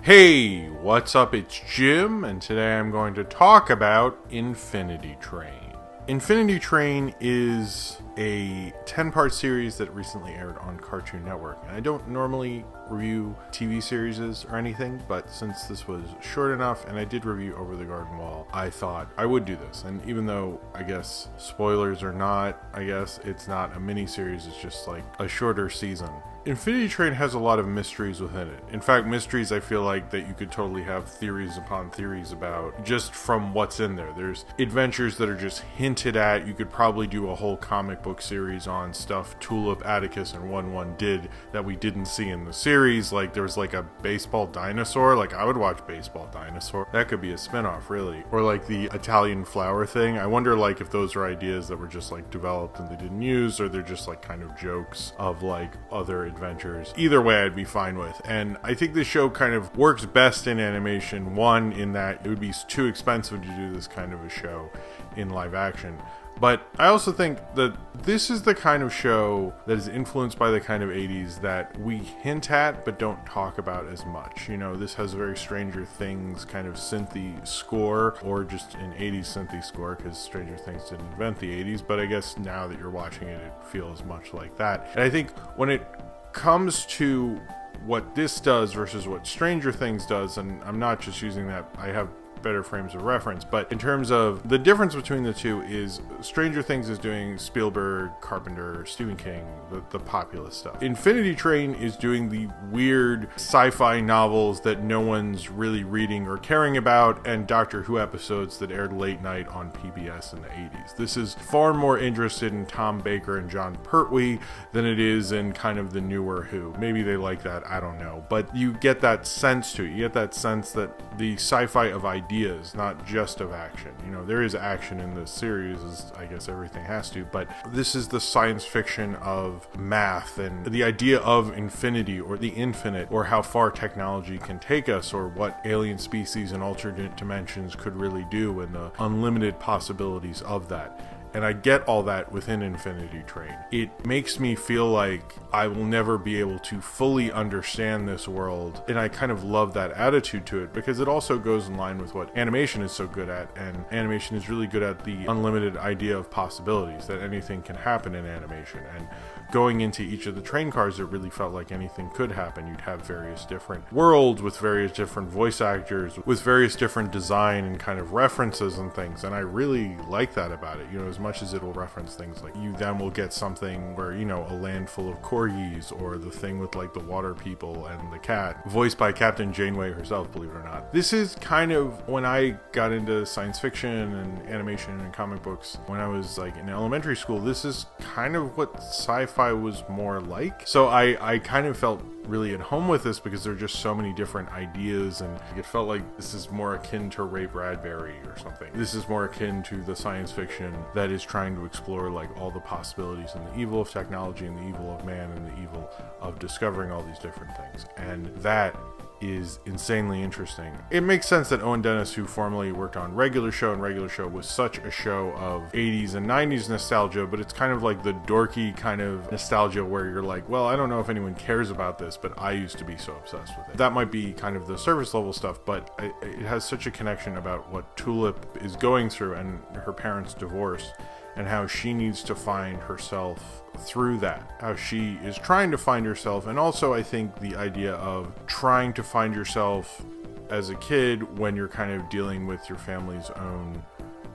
Hey, what's up? It's Jim, and today I'm going to talk about Infinity Train. Infinity Train is a 10-part series that recently aired on Cartoon Network. And I don't normally review TV series or anything, but since this was short enough and I did review Over the Garden Wall, I thought I would do this. And even though, I guess, spoilers or not, I guess it's not a mini-series, it's just like a shorter season. Infinity Train has a lot of mysteries within it. In fact, mysteries I feel like that you could totally have theories upon theories about just from what's in there. There's adventures that are just hinted at. You could probably do a whole comic book series on stuff Tulip, Atticus, and 1-1 did that we didn't see in the series. Like there was like a baseball dinosaur. Like I would watch Baseball Dinosaur. That could be a spinoff, really. Or like the Italian flower thing. I wonder like if those are ideas that were just like developed and they didn't use, or they're just like kind of jokes of like other adventures. Either way I'd be fine with. And I think this show kind of works best in animation. One, in that it would be too expensive to do this kind of a show in live action. But I also think that this is the kind of show that is influenced by the kind of 80s that we hint at but don't talk about as much. You know, this has a very Stranger Things kind of synthy score, or just an 80s synthy score, because Stranger Things didn't invent the 80s, but I guess now that you're watching it, it feels much like that. And I think when it comes to what this does versus what Stranger Things does, and I'm not just using that, I have better frames of reference, but in terms of the difference between the two is Stranger Things is doing Spielberg, Carpenter, Stephen King, the popular stuff. Infinity Train is doing the weird sci-fi novels that no one's really reading or caring about, and Doctor Who episodes that aired late night on PBS in the 80s. This is far more interested in Tom Baker and John Pertwee than it is in kind of the newer Who. Maybe they like that, I don't know, but you get that sense to it. You get that sense that the sci-fi of ideas, not just of action. You know, there is action in this series, as I guess everything has to, but this is the science fiction of math and the idea of infinity or the infinite, or how far technology can take us, or what alien species in alternate dimensions could really do, and the unlimited possibilities of that. And I get all that within Infinity Train. It makes me feel like I will never be able to fully understand this world, and I kind of love that attitude to it, because it also goes in line with what animation is so good at, and animation is really good at the unlimited idea of possibilities, that anything can happen in animation. And going into each of the train cars, it really felt like anything could happen. You'd have various different worlds with various different voice actors, with various different design and kind of references and things, and I really like that about it. You know, as much as it'll reference things, like you then will get something where, you know, a land full of corgis, or the thing with like the water people and the cat, voiced by Captain Janeway herself, believe it or not. This is kind of, when I got into science fiction and animation and comic books when I was like in elementary school, this is kind of what sci-fi was more like. So I kind of felt really at home with this, because there are just so many different ideas, and it felt like this is more akin to Ray Bradbury or something. This is more akin to the science fiction that is trying to explore like all the possibilities and the evil of technology and the evil of man and the evil of discovering all these different things. And that is insanely interesting. It makes sense that Owen Dennis, who formerly worked on Regular Show, and Regular Show was such a show of 80s and 90s nostalgia, but it's kind of like the dorky kind of nostalgia where you're like, well, I don't know if anyone cares about this, but I used to be so obsessed with it. That might be kind of the surface level stuff, but it has such a connection about what Tulip is going through and her parents' divorce, and how she needs to find herself through that, how she is trying to find herself. And also I think the idea of trying to find yourself as a kid when you're kind of dealing with your family's own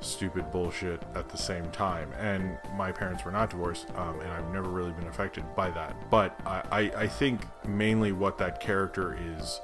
stupid bullshit at the same time. And my parents were not divorced, and I've never really been affected by that, but I think mainly what that character is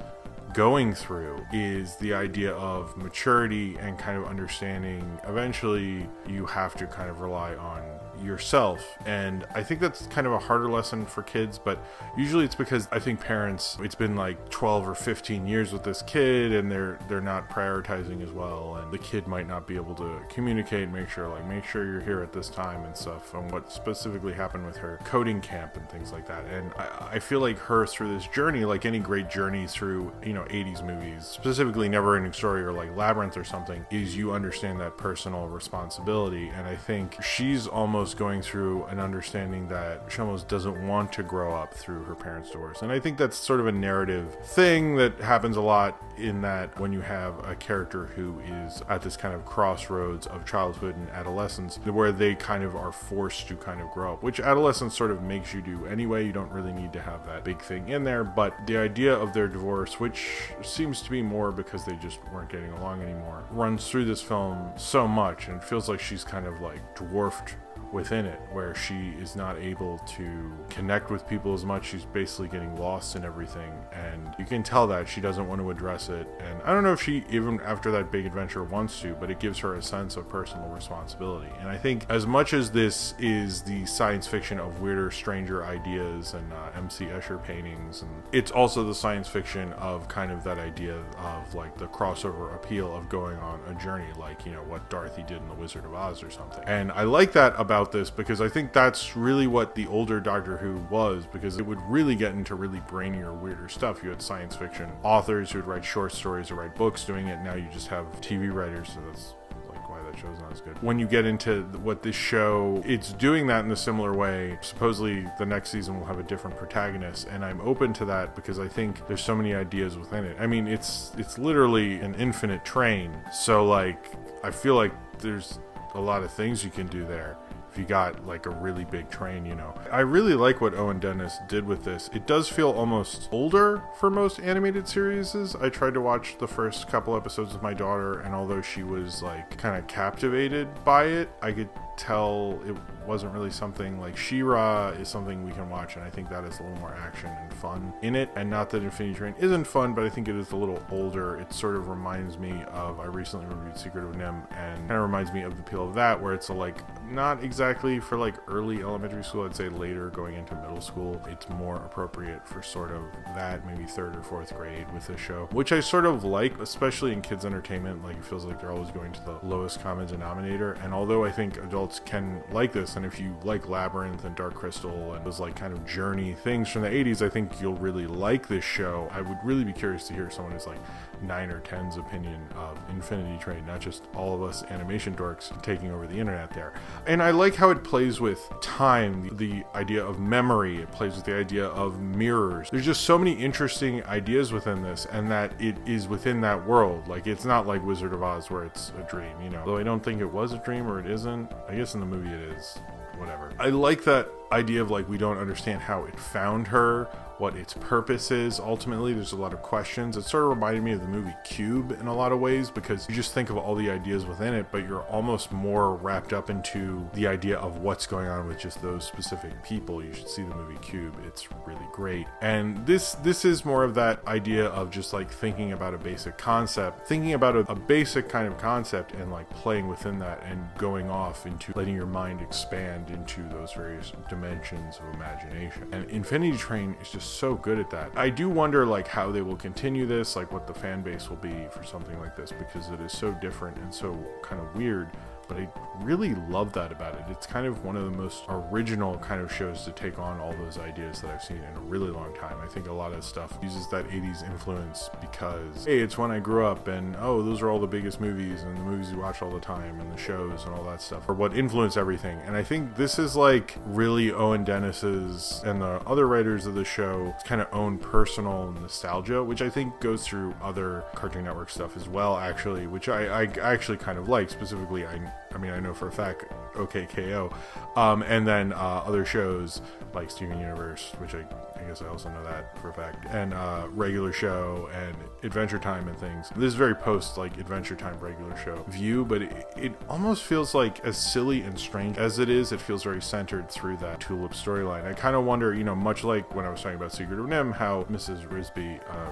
going through is the idea of maturity and kind of understanding eventually you have to kind of rely on yourself. And I think that's kind of a harder lesson for kids, but usually it's because I think parents, it's been like 12 or 15 years with this kid, and they're not prioritizing as well, and the kid might not be able to communicate and make sure you're here at this time and stuff, and what specifically happened with her coding camp and things like that. And I feel like her through this journey, like any great journey through, you know, 80s movies, specifically Neverending Story or like Labyrinth or something, is you understand that personal responsibility. And I think she's almost almost going through an understanding that she almost doesn't want to grow up through her parents' divorce. And I think that's sort of a narrative thing that happens a lot, in that when you have a character who is at this kind of crossroads of childhood and adolescence, where they kind of are forced to kind of grow up, which adolescence sort of makes you do anyway. You don't really need to have that big thing in there, but the idea of their divorce, which seems to be more because they just weren't getting along anymore, runs through this film so much, and it feels like she's kind of like dwarfed within it, where she is not able to connect with people as much. She's basically getting lost in everything, and you can tell that she doesn't want to address it. And I don't know if she, even after that big adventure, wants to, but it gives her a sense of personal responsibility. And I think as much as this is the science fiction of weirder, stranger ideas and MC Escher paintings, and it's also the science fiction of kind of that idea of like the crossover appeal of going on a journey, like, you know, what Dorothy did in The Wizard of Oz or something. And I like that about this, because I think that's really what the older Doctor Who was, because it would really get into really brainier, weirder stuff. You had science fiction authors who would write short stories or write books doing it. Now you just have TV writers, so that's like why that show's not as good. When you get into what this show, it's doing that in a similar way. Supposedly the next season will have a different protagonist, and I'm open to that because I think there's so many ideas within it. I mean, it's literally an infinite train, so like I feel like there's a lot of things you can do there if you got like a really big train, you know. I really like what Owen Dennis did with this. It does feel almost older for most animated series. I tried to watch the first couple episodes with my daughter, and although she was like kind of captivated by it, I could tell it wasn't really something like She-Ra is something we can watch, and I think that is a little more action and fun in it. And not that Infinity Train isn't fun, but I think it is a little older. It sort of reminds me of, I recently reviewed Secret of Nim, and kind of reminds me of the appeal of that, where it's a, like, not exactly for like early elementary school, I'd say later going into middle school. It's more appropriate for sort of that, maybe 3rd or 4th grade with this show, which I sort of like, especially in kids entertainment. Like, it feels like they're always going to the lowest common denominator. And although I think adults can like this, and if you like Labyrinth and Dark Crystal and those like kind of journey things from the 80s, I think you'll really like this show. I would really be curious to hear someone who's like 9 or 10's opinion of Infinity Train, not just all of us animation dorks taking over the internet there. And I like how it plays with time, the idea of memory. It plays with the idea of mirrors. There's just so many interesting ideas within this, and that it is within that world. Like, it's not like Wizard of Oz where it's a dream, you know. Though I don't think it was a dream, or it isn't. I guess in the movie it is. Whatever. I like that idea of like, we don't understand how it found her, what its purpose is. Ultimately, there's a lot of questions. It sort of reminded me of the movie Cube in a lot of ways, because you just think of all the ideas within it, but you're almost more wrapped up into the idea of what's going on with just those specific people. You should see the movie Cube. It's really great. And this is more of that idea of just like thinking about a basic concept, thinking about a basic kind of concept, and like playing within that and going off into letting your mind expand into those various dimensions of imagination. And Infinity Train is just so good at that. I do wonder like how they will continue this, like what the fan base will be for something like this, because it is so different and so kind of weird. But I really love that about it. It's kind of one of the most original kind of shows to take on all those ideas that I've seen in a really long time. I think a lot of stuff uses that 80s influence because, hey, it's when I grew up, and oh, those are all the biggest movies and the movies you watch all the time and the shows and all that stuff are what influence everything. And I think this is like really Owen Dennis's and the other writers of the show kind of own personal nostalgia, which I think goes through other Cartoon Network stuff as well, actually, which I actually kind of like. Specifically, I mean, I know for a fact OKKO, and then other shows like Steven Universe, which I guess I also know that for a fact, and Regular Show and Adventure Time and things. This is very post like Adventure Time Regular Show view, but it almost feels like, as silly and strange as it is, it feels very centered through that Tulip storyline. I kind of wonder, you know, much like when I was talking about Secret of Nim, how Mrs.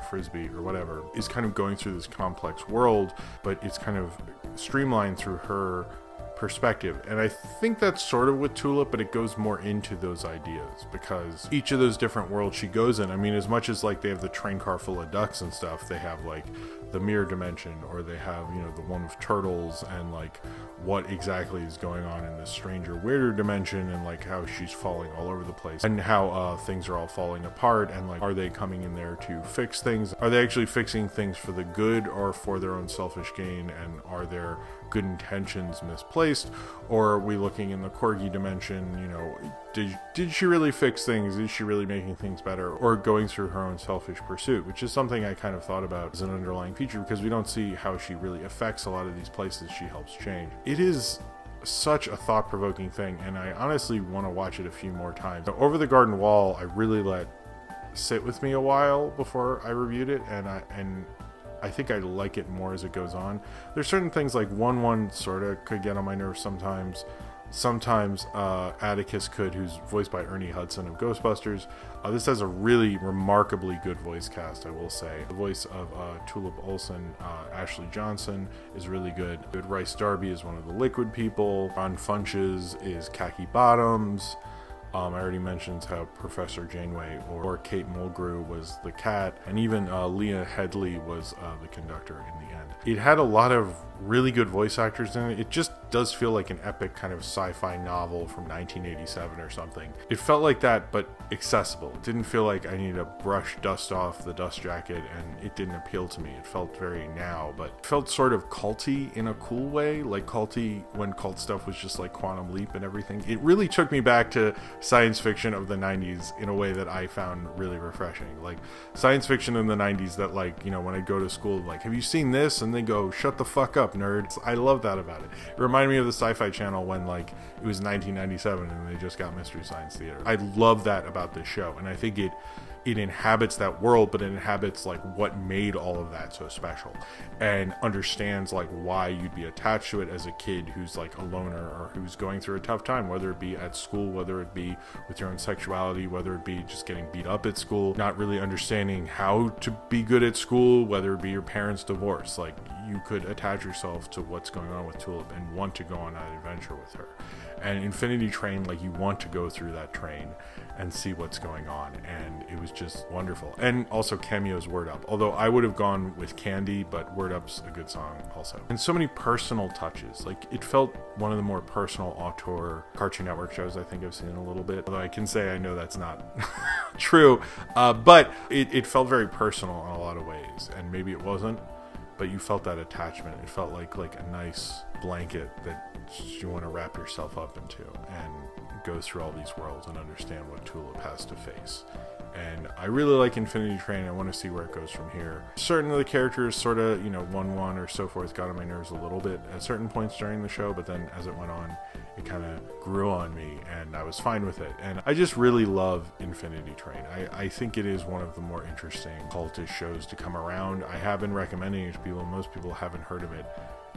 Frisbee or whatever is kind of going through this complex world, but it's kind of streamlined through her perspective. And I think that's sort of with Tulip, but it goes more into those ideas because each of those different worlds she goes in, I mean, as much as like they have the train car full of ducks and stuff, they have like the mirror dimension, or they have, you know, the one with turtles, and like what exactly is going on in this stranger, weirder dimension, and like how she's falling all over the place, and how things are all falling apart, and like, are they coming in there to fix things? Are they actually fixing things for the good or for their own selfish gain? And are there good intentions misplaced, or are we looking in the Corgi dimension, you know, did she really fix things? Is she really making things better, or going through her own selfish pursuit, which is something I kind of thought about as an underlying feature, because we don't see how she really affects a lot of these places she helps change. It is such a thought-provoking thing, and I honestly want to watch it a few more times. So Over the Garden Wall, I really let sit with me a while before I reviewed it, and I think I like it more as it goes on. There's certain things like 1-1 sort of could get on my nerves sometimes. Sometimes Atticus could, who's voiced by Ernie Hudson of Ghostbusters. This has a really remarkably good voice cast, I will say. The voice of Tulip Olsen, Ashley Johnson, is really good. Rice Darby is one of the Liquid people. Ron Funches is Khaki Bottoms. I already mentioned how Professor Janeway or Kate Mulgrew was the cat, and even Leah Headley was the conductor in the end. It had a lot of really good voice actors in it. It just does feel like an epic kind of sci-fi novel from 1987 or something. It felt like that, but accessible. It didn't feel like I needed to brush dust off the dust jacket, and it didn't appeal to me. It felt very now, but it felt sort of culty in a cool way, like culty when cult stuff was just like Quantum Leap and everything. It really took me back to science fiction of the 90s in a way that I found really refreshing. Like science fiction in the 90s that, like, you know, when I go to school, like, have you seen this? And they go, shut the fuck up, nerds. I love that about it. It reminded me of the Sci-Fi Channel when, like, it was 1997 and they just got Mystery Science Theater. I love that about this show, and I think it inhabits that world, but it inhabits like what made all of that so special, and understands like why you'd be attached to it as a kid who's like a loner or who's going through a tough time, whether it be at school, whether it be with your own sexuality, whether it be just getting beat up at school, not really understanding how to be good at school, whether it be your parents' divorce. Like, you could attach yourself to what's going on with Tulip and want to go on that adventure with her. And Infinity Train, like, you want to go through that train and see what's going on, and it was just wonderful. And also cameos Word Up, although I would have gone with Candy, but Word Up's a good song also. And so many personal touches. Like, it felt one of the more personal auteur Cartoon Network shows I think I've seen in a little bit, although I can say I know that's not true, but it felt very personal in a lot of ways, and maybe it wasn't, but you felt that attachment. It felt like a nice blanket that you want to wrap yourself up into and go through all these worlds and understand what Tulip has to face. And I really like Infinity Train. I want to see where it goes from here. Certain of the characters sort of, you know, 1-1 or so forth got on my nerves a little bit at certain points during the show, but then as it went on, it kind of grew on me and I was fine with it. And I just really love Infinity Train. I think it is one of the more interesting cultish shows to come around. I have been recommending it to people. Most people haven't heard of it,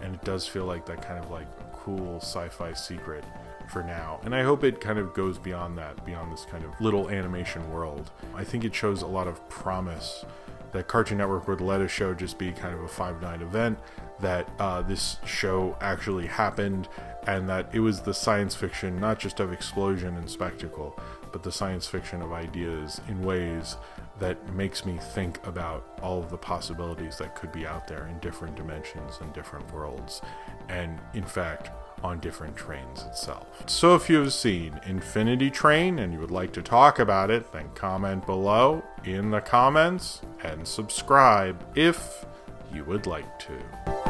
and it does feel like that kind of like cool sci-fi secret for now, and I hope it kind of goes beyond that, beyond this kind of little animation world. I think it shows a lot of promise that Cartoon Network would let a show just be kind of a 5-night event, that this show actually happened, and that it was the science fiction not just of explosion and spectacle, but the science fiction of ideas in ways that makes me think about all of the possibilities that could be out there in different dimensions and different worlds, and in fact on different trains itself. So if you have seen Infinity Train and you would like to talk about it, then comment below in the comments and subscribe if you would like to.